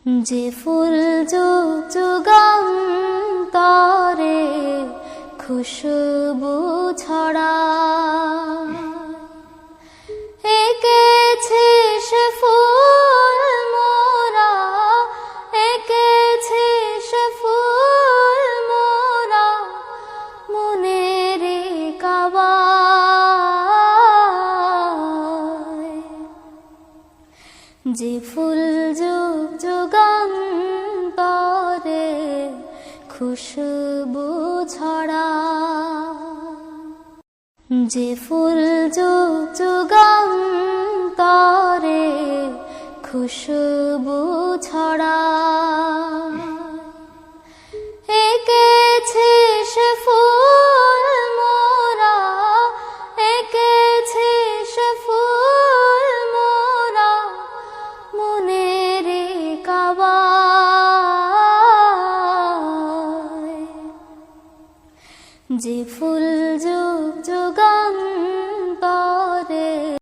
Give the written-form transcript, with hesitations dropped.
যে ফুল যুগ যুগান্তরে খুশবু ছড়ায়, এঁকেছে সে ফুল মোরা, এঁকেছে সে ফুল মোরা মনের কাবায়। যে ফুল যুগ যুগান্তরে খুশবু ছড়ায়, যে ফুল যুগ যুগান্তরে খুশবু ছড়ায়, এঁকেছে সে ফুল মোরা, এঁকেছে সে ফুল মোরা মনের কাবায়। যে ফুল যুগ